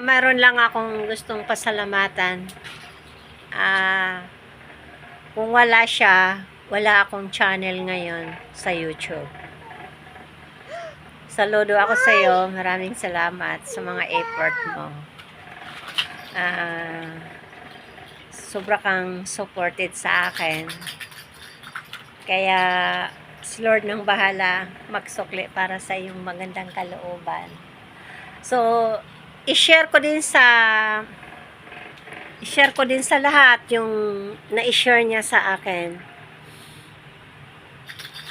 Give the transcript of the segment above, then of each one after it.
Meron lang akong gustong pasalamatan. Kung wala siya, wala akong channel ngayon sa YouTube. Saludo ako sa iyo. Maraming salamat sa mga effort mo. Sobra kang supported sa akin. Kaya si Lord nang bahala magsukli para sa iyong magandang kalooban. So, i-share ko din sa lahat yung na-share niya sa akin.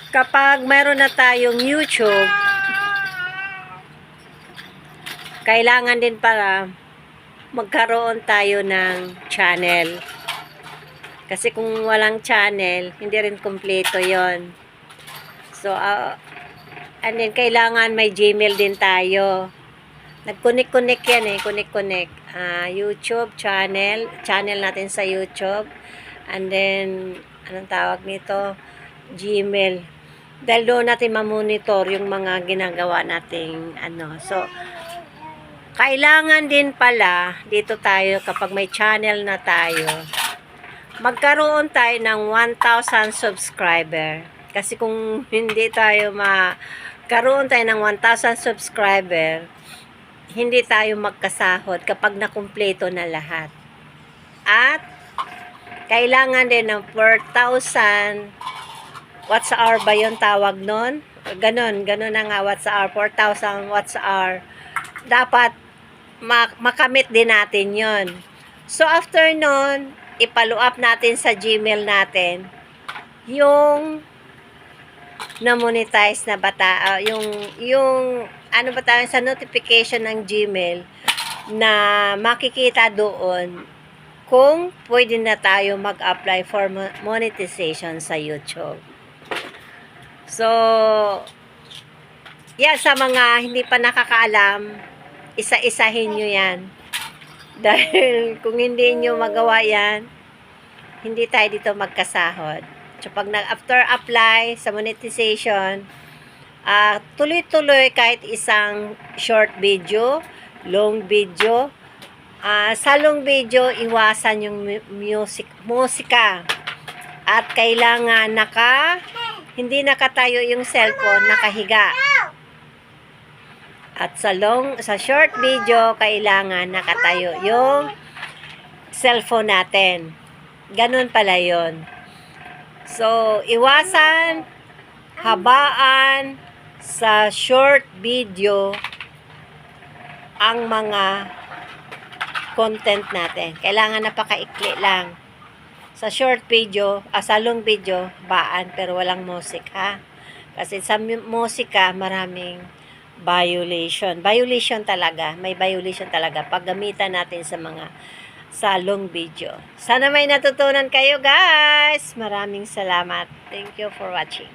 Kapag mayroon na tayong YouTube, kailangan din para magkaroon tayo ng channel. Kasi kung walang channel, hindi rin kumpleto yon. So, and then kailangan may Gmail din tayo. Nag-connect yan eh, connect. YouTube channel natin sa YouTube. And then, anong tawag nito? Gmail. Dahil doon natin mamonitor yung mga ginagawa nating So, kailangan din pala, dito tayo, kapag may channel na tayo, magkaroon tayo ng 1,000 subscriber. Kasi kung hindi tayo magkaroon tayo ng 1,000 subscriber, hindi tayo magkasahod kapag nakumpleto na lahat. At kailangan din ng 4,000 watts hour ba yung tawag nun? Ganon na nga, watts hour, 4,000 watts hour. Dapat makamit din natin yon. So after nun, i-follow up natin sa Gmail natin yung na-monetize na bata, yung ano ba tayo sa notification ng Gmail na makikita doon kung pwede na tayo mag-apply for monetization sa YouTube. So, yan, sa mga hindi pa nakakaalam, isa-isahin nyo yan. Dahil kung hindi nyo magawa yan, hindi tayo dito magkasahod. So, pag after apply sa monetization, tuloy-tuloy kahit isang short video, long video. Sa long video, iwasan yung musika. At kailangan hindi nakatayo yung cellphone, nakahiga. At sa short video, kailangan nakatayo yung cellphone natin. Ganun pala yun. So, iwasan habaan sa short video ang mga content natin. Kailangan napakaikli lang. Sa short video, sa long video, baan pero walang music, ha? Kasi sa musika, maraming violation. Violation talaga. May violation talaga pag gamitan natin sa long video. Sana may natutunan kayo, guys. Maraming salamat. Thank you for watching.